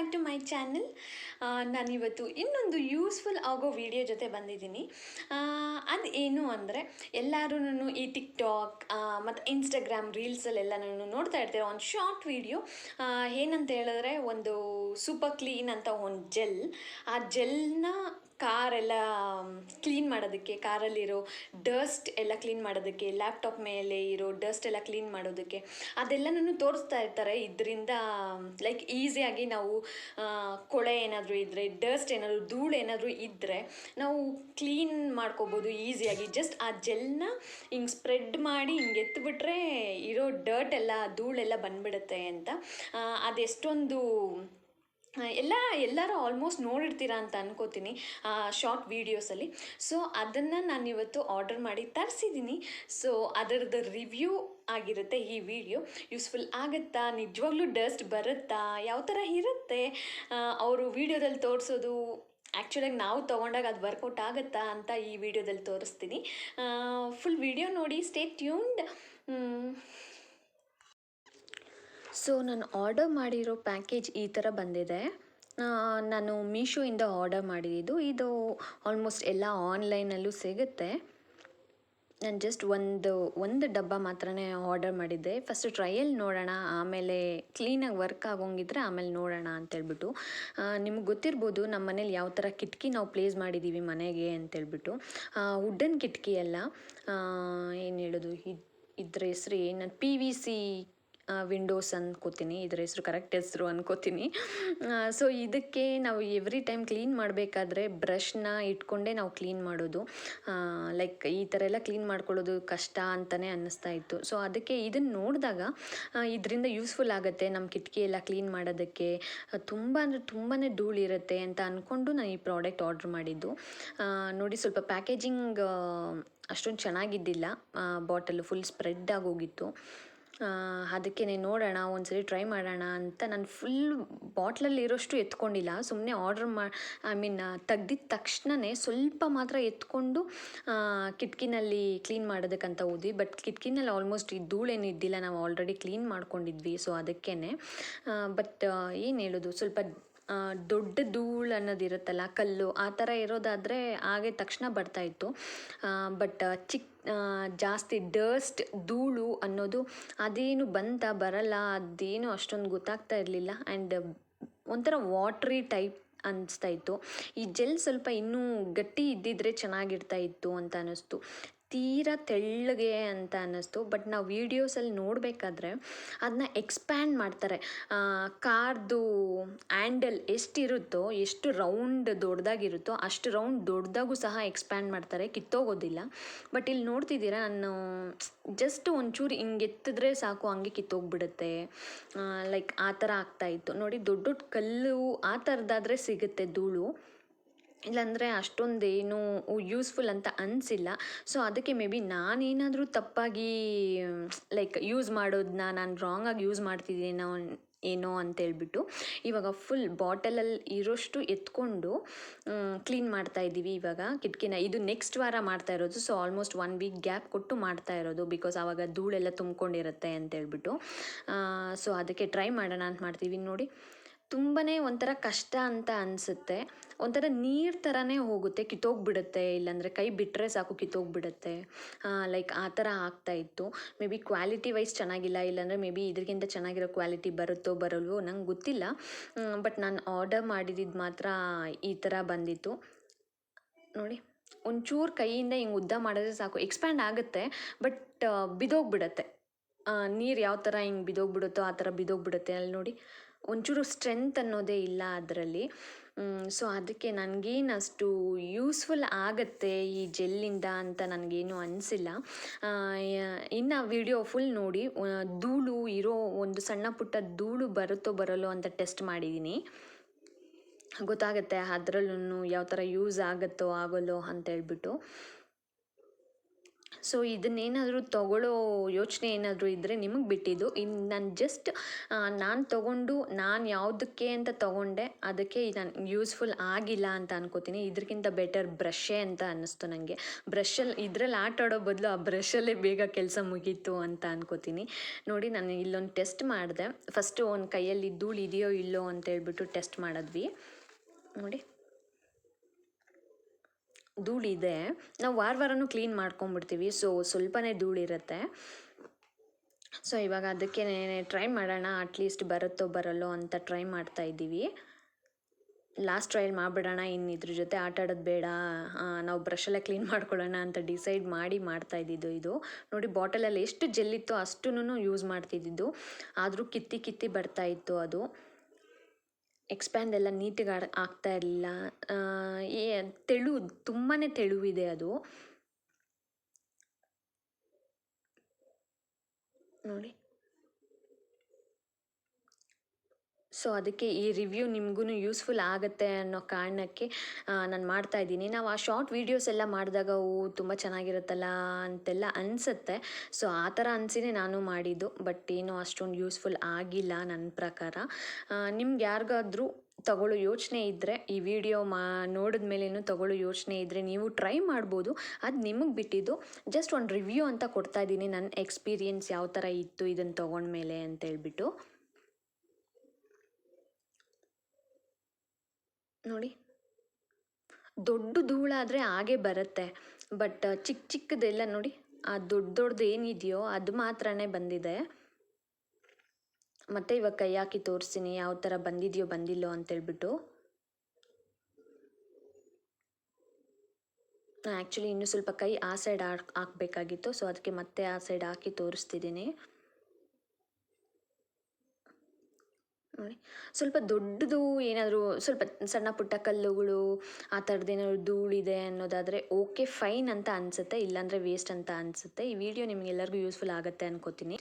Back to my channel. ನಾನಿವತ್ತು ಇನ್ನೊಂದು useful ಆಗೋ ವಿಡಿಯೋ ಜೊತೆ ಬಂದಿದ್ದೀನಿ. ಅದು ಏನು ಅಂದರೆ, ಎಲ್ಲರೂ ಈ ಟಿಕ್ಟಾಕ್ ಮತ್ತು ಇನ್ಸ್ಟಾಗ್ರಾಮ್ ರೀಲ್ಸಲ್ಲೆಲ್ಲನೂ ನೋಡ್ತಾ ಇರ್ತೀರ ಒಂದು ಶಾರ್ಟ್ ವಿಡಿಯೋ. ಏನಂತ ಹೇಳಿದ್ರೆ, ಒಂದು ಸೂಪರ್ ಕ್ಲೀನ್ ಅಂತ ಒಂದು ಜೆಲ್. ಆ ಜೆಲ್ನ ಕಾರೆಲ್ಲ ಕ್ಲೀನ್ ಮಾಡೋದಕ್ಕೆ, ಕಾರಲ್ಲಿರೋ ಡಸ್ಟ್ ಎಲ್ಲ ಕ್ಲೀನ್ ಮಾಡೋದಕ್ಕೆ, ಲ್ಯಾಪ್ಟಾಪ್ ಮೇಲೆ ಇರೋ ಡಸ್ಟ್ ಎಲ್ಲ ಕ್ಲೀನ್ ಮಾಡೋದಕ್ಕೆ ಅದೆಲ್ಲನೂ ತೋರಿಸ್ತಾ ಇರ್ತಾರೆ. ಇದರಿಂದ ಲೈಕ್ ಈಸಿಯಾಗಿ ನಾವು ಕೊಳೆ ಏನಾದರೂ ಇದ್ದರೆ, ಡಸ್ಟ್ ಏನಾದರೂ, ಧೂಳು ಏನಾದರೂ ಇದ್ದರೆ ನಾವು ಕ್ಲೀನ್ ಮಾಡ್ಕೋಬೋದು ಈಸಿಯಾಗಿ. ಜಸ್ಟ್ ಆ ಜೆಲ್ನ ಹಿಂಗೆ ಸ್ಪ್ರೆಡ್ ಮಾಡಿ ಹಿಂಗೆ ಎತ್ತಿಬಿಟ್ರೆ ಇರೋ ಡರ್ಟ್ ಎಲ್ಲ, ಧೂಳೆಲ್ಲ ಬಂದ್ಬಿಡುತ್ತೆ ಅಂತ. ಅದೆಷ್ಟೊಂದು ಎಲ್ಲರೂ ಆಲ್ಮೋಸ್ಟ್ ನೋಡಿರ್ತೀರ ಅಂತ ಅನ್ಕೋತೀನಿ ಶಾರ್ಟ್ ವೀಡಿಯೋಸಲ್ಲಿ. ಸೊ ಅದನ್ನು ನಾನು ಇವತ್ತು ಆರ್ಡರ್ ಮಾಡಿ ತರಿಸಿದ್ದೀನಿ. ಸೊ ಅದರದ್ದು ರಿವ್ಯೂ ಆಗಿರುತ್ತೆ ಈ ವಿಡಿಯೋ. ಯೂಸ್ಫುಲ್ ಆಗುತ್ತಾ, ನಿಜವಾಗ್ಲೂ ಡಸ್ಟ್ ಬರುತ್ತಾ, ಯಾವ ಥರ ಇರುತ್ತೆ, ಅವರು ವಿಡಿಯೋದಲ್ಲಿ ತೋರಿಸೋದು ಆ್ಯಕ್ಚುಲಾಗಿ ನಾವು ತೊಗೊಂಡಾಗ ಅದು ವರ್ಕೌಟ್ ಆಗುತ್ತಾ ಅಂತ ಈ ವಿಡಿಯೋದಲ್ಲಿ ತೋರಿಸ್ತೀನಿ. ಫುಲ್ ವಿಡಿಯೋ ನೋಡಿ, ಸ್ಟೇ ಟ್ಯೂನ್ಡ್. ಸೊ ನಾನು ಆರ್ಡರ್ ಮಾಡಿರೋ ಪ್ಯಾಕೇಜ್ ಈ ಥರ ಬಂದಿದೆ. ನಾನು ಮೀಶೋಯಿಂದ ಆರ್ಡರ್ ಮಾಡಿದ್ದು. ಇದು ಆಲ್ಮೋಸ್ಟ್ ಎಲ್ಲ ಆನ್ಲೈನಲ್ಲೂ ಸಿಗುತ್ತೆ. ನಾನು ಜಸ್ಟ್ ಒಂದು ಡಬ್ಬ ಮಾತ್ರನೇ ಆರ್ಡರ್ ಮಾಡಿದ್ದೆ. ಫಸ್ಟ್ ಟ್ರಯಲ್ ನೋಡೋಣ, ಆಮೇಲೆ ಕ್ಲೀನಾಗಿ ವರ್ಕ್ ಆಗೋಂಗಿದ್ರೆ ಆಮೇಲೆ ನೋಡೋಣ ಅಂತೇಳ್ಬಿಟ್ಟು. ನಿಮ್ಗೆ ಗೊತ್ತಿರ್ಬೋದು ನಮ್ಮ ಮನೇಲಿ ಯಾವ ಥರ ಕಿಟಕಿ ನಾವು ಪ್ಲೇಸ್ ಮಾಡಿದ್ದೀವಿ ಮನೆಗೆ ಅಂತೇಳ್ಬಿಟ್ಟು. ವುಡ್ಡನ್ ಕಿಟಕಿ ಎಲ್ಲ, ಏನು ಹೇಳೋದು, ಇದ್ರ ಹೆಸ್ರು ಏನು, PVC ವಿಂಡೋಸ್ ಅನ್ಕೋತೀನಿ, ಇದ್ರ ಹೆಸರು ಕರೆಕ್ಟ್ ಹೆಸರು ಅನ್ಕೋತೀನಿ. ಸೊ ಇದಕ್ಕೆ ನಾವು ಎವ್ರಿ ಟೈಮ್ ಕ್ಲೀನ್ ಮಾಡಬೇಕಾದ್ರೆ ಬ್ರಷ್ನ ಇಟ್ಕೊಂಡೇ ನಾವು ಕ್ಲೀನ್ ಮಾಡೋದು. ಲೈಕ್ ಈ ಥರ ಎಲ್ಲ ಕ್ಲೀನ್ ಮಾಡ್ಕೊಳ್ಳೋದು ಕಷ್ಟ ಅಂತಲೇ ಅನ್ನಿಸ್ತಾ ಇತ್ತು. ಸೊ ಅದಕ್ಕೆ ಇದನ್ನು ನೋಡಿದಾಗ ಇದರಿಂದ ಯೂಸ್ಫುಲ್ ಆಗುತ್ತೆ ನಮ್ಮ ಕಿಟಕಿ ಎಲ್ಲ ಕ್ಲೀನ್ ಮಾಡೋದಕ್ಕೆ. ತುಂಬ ಅಂದರೆ ತುಂಬಾ ಧೂಳಿರುತ್ತೆ ಅಂತ ಅಂದ್ಕೊಂಡು ನಾನು ಈ ಪ್ರಾಡಕ್ಟ್ ಆರ್ಡ್ರ್ ಮಾಡಿದ್ದು. ನೋಡಿ, ಸ್ವಲ್ಪ ಪ್ಯಾಕೇಜಿಂಗ್ ಅಷ್ಟೊಂದು ಚೆನ್ನಾಗಿದ್ದಿಲ್ಲ. ಬಾಟಲು ಫುಲ್ ಸ್ಪ್ರೆಡ್ ಆಗೋಗಿತ್ತು. ಅದಕ್ಕೆ ನೋಡೋಣ, ಒಂದ್ಸರಿ ಟ್ರೈ ಮಾಡೋಣ ಅಂತ ನಾನು ಫುಲ್ ಬಾಟ್ಲಲ್ಲಿ ಇರೋಷ್ಟು ಎತ್ಕೊಂಡಿಲ್ಲ. ಸುಮ್ಮನೆ ಆರ್ಡ್ರ್ ತೆಗ್ದಿದ್ದ ತಕ್ಷಣವೇ ಸ್ವಲ್ಪ ಮಾತ್ರ ಎತ್ಕೊಂಡು ಕಿಟಕಿನಲ್ಲಿ ಕ್ಲೀನ್ ಮಾಡೋದಕ್ಕಂತ ಹೋದ್ವಿ. ಬಟ್ ಕಿಟಕಿನಲ್ಲಿ ಆಲ್ಮೋಸ್ಟ್ ಈ ಧೂಳೇನು ಇದ್ದಿಲ್ಲ, ನಾವು ಆಲ್ರೆಡಿ ಕ್ಲೀನ್ ಮಾಡ್ಕೊಂಡಿದ್ವಿ. ಸೊ ಅದಕ್ಕೇ ಬಟ್ ಏನು ಹೇಳೋದು, ಸ್ವಲ್ಪ ದೊಡ್ಡ ಧೂಳು ಅನ್ನೋದಿರುತ್ತಲ್ಲ, ಕಲ್ಲು ಆ ಥರ ಇರೋದಾದರೆ ಹಾಗೆ ತಕ್ಷಣ ಬರ್ತಾಯಿತ್ತು. ಬಟ್ ಜಾಸ್ತಿ ಡಸ್ಟ್, ಧೂಳು ಅನ್ನೋದು ಅದೇನು ಬರಲ್ಲ, ಅದೇನು ಅಷ್ಟೊಂದು ಗೊತ್ತಾಗ್ತಾ ಇರಲಿಲ್ಲ. ಆ್ಯಂಡ್ ಒಂಥರ ವಾಟ್ರಿ ಟೈಪ್ ಅನ್ನಿಸ್ತಾ ಇತ್ತು. ಈ ಜೆಲ್ ಸ್ವಲ್ಪ ಇನ್ನೂ ಗಟ್ಟಿ ಇದ್ದಿದ್ರೆ ಚೆನ್ನಾಗಿರ್ತಾ ಇತ್ತು ಅಂತ ಅನ್ನಿಸ್ತು. ತೀರಾ ತೆಳ್ಳಗೆ ಅಂತ ಅನ್ನಿಸ್ತು. ಬಟ್ ನಾವು ವೀಡಿಯೋಸಲ್ಲಿ ನೋಡಬೇಕಾದ್ರೆ ಅದನ್ನ ಎಕ್ಸ್ಪ್ಯಾಂಡ್ ಮಾಡ್ತಾರೆ. ಕಾರ್ದು ಹ್ಯಾಂಡಲ್ ಎಷ್ಟಿರುತ್ತೋ, ಎಷ್ಟು ರೌಂಡ್ ದೊಡ್ಡದಾಗಿರುತ್ತೋ ಅಷ್ಟು ರೌಂಡ್ ದೊಡ್ಡದಾಗೂ ಸಹ ಎಕ್ಸ್ಪ್ಯಾಂಡ್ ಮಾಡ್ತಾರೆ, ಕಿತ್ತೋಗೋದಿಲ್ಲ. ಬಟ್ ಇಲ್ಲಿ ನೋಡ್ತಿದ್ದೀರಾ, ನಾನು ಜಸ್ಟ್ ಒಂಚೂರು ಹಿಂಗೆ ಎತ್ತಿದ್ರೆ ಸಾಕು, ಹಂಗೆ ಕಿತ್ತೋಗ್ಬಿಡುತ್ತೆ. ಲೈಕ್ ಆ ಥರ ಆಗ್ತಾಯಿತ್ತು ನೋಡಿ. ದೊಡ್ಡ ದೊಡ್ಡ ಕಲ್ಲು ಆ ಥರದ್ದಾದರೆ ಸಿಗುತ್ತೆ ಧೂಳು, ಇಲ್ಲಾಂದರೆ ಅಷ್ಟೊಂದೇನು ಯೂಸ್ಫುಲ್ ಅಂತ ಅನಿಸಿಲ್ಲ. ಸೊ ಅದಕ್ಕೆ ಮೇ ಬಿ ನಾನೇನಾದರೂ ತಪ್ಪಾಗಿ ಲೈಕ್ ಯೂಸ್ ಮಾಡೋದನ್ನ ನಾನು ರಾಂಗಾಗಿ ಯೂಸ್ ಮಾಡ್ತಿದ್ದೀನೋ ಏನೋ ಅಂತೇಳ್ಬಿಟ್ಟು ಇವಾಗ ಫುಲ್ ಬಾಟಲಲ್ಲಿ ಇರೋಷ್ಟು ಎತ್ಕೊಂಡು ಕ್ಲೀನ್ ಮಾಡ್ತಾ ಇದ್ದೀವಿ ಇವಾಗ ಕಿಟಕಿನ. ಇದು ನೆಕ್ಸ್ಟ್ ವಾರ ಮಾಡ್ತಾ ಇರೋದು. ಸೊ ಆಲ್ಮೋಸ್ಟ್ 1 ವೀಕ್ ಗ್ಯಾಪ್ ಕೊಟ್ಟು ಮಾಡ್ತಾ ಇರೋದು, ಬಿಕಾಸ್ ಆವಾಗ ಧೂಳೆಲ್ಲ ತುಂಬ್ಕೊಂಡಿರುತ್ತೆ ಅಂತೇಳ್ಬಿಟ್ಟು. ಸೊ ಅದಕ್ಕೆ ಟ್ರೈ ಮಾಡೋಣ ಅಂತ ಮಾಡ್ತೀವಿ. ನೋಡಿ, ತುಂಬಾ ಒಂಥರ ಕಷ್ಟ ಅಂತ ಅನಿಸುತ್ತೆ. ಒಂಥರ ನೀರು ಥರನೇ ಹೋಗುತ್ತೆ, ಕಿತ್ತೋಗ್ಬಿಡುತ್ತೆ. ಇಲ್ಲಾಂದರೆ ಕೈ ಬಿಟ್ಟರೆ ಸಾಕು ಕಿತ್ತೋಗ್ಬಿಡುತ್ತೆ. ಲೈಕ್ ಆ ಥರ ಆಗ್ತಾಯಿತ್ತು. ಮೇ ಬಿ ಕ್ವಾಲಿಟಿ ವೈಸ್ ಚೆನ್ನಾಗಿಲ್ಲ, ಇಲ್ಲಾಂದರೆ ಮೇ ಬಿ ಇದಕ್ಕಿಂತ ಚೆನ್ನಾಗಿರೋ ಕ್ವಾಲಿಟಿ ಬರುತ್ತೋ ಬರಲ್ವೋ ನಂಗೆ ಗೊತ್ತಿಲ್ಲ. ಬಟ್ ನಾನು ಆರ್ಡರ್ ಮಾಡಿದ್ದು ಮಾತ್ರ ಈ ಥರ ಬಂದಿತ್ತು. ನೋಡಿ, ಒಂಚೂರು ಕೈಯಿಂದ ಹಿಂಗೆ ಉದ್ದ ಮಾಡಿದ್ರೆ ಸಾಕು, ಎಕ್ಸ್ಪ್ಯಾಂಡ್ ಆಗುತ್ತೆ. ಬಟ್ ಬಿದೋಗ್ಬಿಡುತ್ತೆ. ನೀರು ಯಾವ ಥರ ಹಿಂಗೆ ಬಿದೋಗ್ಬಿಡುತ್ತೋ ಆ ಥರ ಬಿದೋಗ್ಬಿಡುತ್ತೆ. ಅಲ್ಲಿ ನೋಡಿ, ಒಂಚೂರು ಸ್ಟ್ರೆಂತ್ ಅನ್ನೋದೇ ಇಲ್ಲ ಅದರಲ್ಲಿ. ಸೊ ಅದಕ್ಕೆ ನನಗೇನು ಅಷ್ಟು ಯೂಸ್ಫುಲ್ ಆಗುತ್ತೆ ಈ ಜೆಲ್ಲಿಂದ ಅಂತ ನನಗೇನು ಅನಿಸಿಲ್ಲ. ಇನ್ನು ವಿಡಿಯೋ ಫುಲ್ ನೋಡಿ, ಧೂಳು ಇರೋ ಒಂದು ಸಣ್ಣ ಪುಟ್ಟ ಧೂಳು ಬರುತ್ತೋ ಬರಲ್ಲೋ ಅಂತ ಟೆಸ್ಟ್ ಮಾಡಿದ್ದೀನಿ. ಗೊತ್ತಾಗುತ್ತೆ ಅದರಲ್ಲೂ ಯಾವ ಥರ ಯೂಸ್ ಆಗುತ್ತೋ ಆಗಲ್ಲೋ ಅಂತೇಳ್ಬಿಟ್ಟು. ಸೊ ಇದನ್ನೇನಾದರೂ ತಗೊಳ್ಳೋ ಯೋಚನೆ ಏನಾದರೂ ಇದ್ದರೆ ನಿಮಗೆ ಬಿಟ್ಟಿದ್ದು. ಇನ್ನು ನಾನು ಜಸ್ಟ್ ನಾನು ತೊಗೊಂಡು ನಾನು ಯಾವುದಕ್ಕೆ ಅಂತ ತೊಗೊಂಡೆ ಅದಕ್ಕೆ ನಾನು ಯೂಸ್ಫುಲ್ ಆಗಿಲ್ಲ ಅಂತ ಅನ್ಕೋತೀನಿ. ಇದಕ್ಕಿಂತ ಬೆಟರ್ ಬ್ರಷೇ ಅಂತ ಅನ್ನಿಸ್ತು ನನಗೆ. ಬ್ರಷಲ್ಲಿ ಇದರಲ್ಲಿ ಆಟ ಆಡೋ ಬದಲು ಆ ಬ್ರಷಲ್ಲೇ ಬೇಗ ಕೆಲಸ ಮುಗೀತು ಅಂತ ಅನ್ಕೋತೀನಿ. ನೋಡಿ ನಾನು ಇಲ್ಲೊಂದು ಟೆಸ್ಟ್ ಮಾಡಿದೆ. ಫಸ್ಟು ಒಂದು ಕೈಯಲ್ಲಿ ಧೂಳು ಇದೆಯೋ ಇಲ್ಲೋ ಅಂತ ಹೇಳ್ಬಿಟ್ಟು ಟೆಸ್ಟ್ ಮಾಡಿದ್ವಿ. ನೋಡಿ ಧೂಳಿದೆ. ನಾವು ವಾರನೂ ಕ್ಲೀನ್ ಮಾಡ್ಕೊಂಬಿಡ್ತೀವಿ, ಸೊ ಸ್ವಲ್ಪನೇ ಧೂಳಿರುತ್ತೆ. ಸೊ ಇವಾಗ ಅದಕ್ಕೆ ಟ್ರೈ ಮಾಡೋಣ, ಅಟ್ಲೀಸ್ಟ್ ಬರುತ್ತೋ ಬರಲ್ಲೋ ಅಂತ ಟ್ರೈ ಮಾಡ್ತಾ ಇದ್ದೀವಿ. ಲಾಸ್ಟ್ ಟ್ರಯಲ್ ಮಾಡಿಬಿಡೋಣ, ಇನ್ನು ಇದ್ರ ಜೊತೆ ಆಟ ಆಡೋದು ಬೇಡ, ನಾವು ಬ್ರಷೆಲ್ಲ ಕ್ಲೀನ್ ಮಾಡ್ಕೊಳ್ಳೋಣ ಅಂತ ಡಿಸೈಡ್ ಮಾಡಿ ಮಾಡ್ತಾ ಇದ್ದಿದ್ದು ಇದು. ನೋಡಿ ಬಾಟಲಲ್ಲಿ ಎಷ್ಟು ಜೆಲ್ಲಿತ್ತೋ ಅಷ್ಟೂ ಯೂಸ್ ಮಾಡ್ತಿದ್ದಿದ್ದು, ಆದರೂ ಕಿತ್ತಿ ಕಿತ್ತಿ ಬರ್ತಾ ಇತ್ತು ಅದು. ಎಕ್ಸ್ಪ್ಯಾಂಡ್ ಎಲ್ಲ ನೀಟಿಗೆ ಆಗ್ತಾ ಇರಲಿಲ್ಲ. ತುಂಬಾ ತೆಳುವಿದೆ ಅದು. ನೋಡಿ, ಸೊ ಅದಕ್ಕೆ ಈ ರಿವ್ಯೂ ನಿಮಗೂ ಯೂಸ್ಫುಲ್ ಆಗುತ್ತೆ ಅನ್ನೋ ಕಾರಣಕ್ಕೆ ನಾನು ಮಾಡ್ತಾ ಇದ್ದೀನಿ. ನಾವು ಆ ಶಾರ್ಟ್ ವೀಡಿಯೋಸ್ ಎಲ್ಲ ಮಾಡಿದಾಗ ತುಂಬ ಚೆನ್ನಾಗಿರುತ್ತಲ್ಲ ಅಂತೆಲ್ಲ ಅನಿಸುತ್ತೆ. ಸೊ ಆ ಥರ ಅನಿಸಿನೇ ನಾನು ಮಾಡಿದ್ದು, ಬಟ್ ಏನೋ ಅಷ್ಟೊಂದು ಯೂಸ್ಫುಲ್ ಆಗಿಲ್ಲ ನನ್ನ ಪ್ರಕಾರ. ನಿಮ್ಗೆ ಯಾರಿಗಾದ್ರೂ ತಗೊಳ್ಳೋ ಯೋಚನೆ ಇದ್ದರೆ, ಈ ವಿಡಿಯೋ ನೋಡಿದ ಮೇಲೇನು ತಗೊಳ್ಳೋ ಯೋಚನೆ ಇದ್ದರೆ ನೀವು ಟ್ರೈ ಮಾಡ್ಬೋದು. ಅದು ನಿಮಗೆ ಬಿಟ್ಟಿದ್ದು. ಜಸ್ಟ್ ಒಂದು ರಿವ್ಯೂ ಅಂತ ಕೊಡ್ತಾ ಇದ್ದೀನಿ, ನನ್ನ ಎಕ್ಸ್ಪೀರಿಯೆನ್ಸ್ ಯಾವ ಥರ ಇತ್ತು ಇದನ್ನು ತೊಗೊಂಡ್ಮೇಲೆ ಅಂತೇಳ್ಬಿಟ್ಟು. ನೋಡಿ, ದೊಡ್ಡ ಧೂಳಾದರೆ ಹಾಗೆ ಬರುತ್ತೆ, ಬಟ್ ಚಿಕ್ಕ ಚಿಕ್ಕದೆಲ್ಲ ನೋಡಿ, ಆ ದೊಡ್ಡದು ಏನಿದೆಯೋ ಅದು ಮಾತ್ರನೇ ಬಂದಿದೆ. ಮತ್ತೆ ಇವಾಗ ಕೈ ಹಾಕಿ ತೋರಿಸ್ತೀನಿ ಯಾವ ಥರ ಬಂದಿದೆಯೋ ಬಂದಿಲ್ಲೋ ಅಂತೇಳ್ಬಿಟ್ಟು. ಆ್ಯಕ್ಚುಲಿ ಇನ್ನೂ ಸ್ವಲ್ಪ ಕೈ ಆ ಸೈಡ್ ಹಾಕಬೇಕಾಗಿತ್ತು, ಸೊ ಅದಕ್ಕೆ ಮತ್ತೆ ಆ ಸೈಡ್ ಹಾಕಿ ತೋರಿಸ್ತಿದ್ದೀನಿ. ನೋಡಿ, ಸ್ವಲ್ಪ ದೊಡ್ಡದು ಏನಾದರೂ ಸ್ವಲ್ಪ ಸಣ್ಣ ಪುಟ್ಟ ಕಲ್ಲುಗಳು ಆ ಥರದ್ದೇನಾದ್ರು ಧೂಳಿದೆ ಅನ್ನೋದಾದರೆ ಓಕೆ ಫೈನ್ ಅಂತ ಅನಿಸುತ್ತೆ, ಇಲ್ಲಾಂದರೆ ವೇಸ್ಟ್ ಅಂತ ಅನಿಸುತ್ತೆ. ಈ ವಿಡಿಯೋ ನಿಮಗೆಲ್ಲರಿಗೂ ಯೂಸ್ಫುಲ್ ಆಗುತ್ತೆ ಅನ್ಕೋತೀನಿ.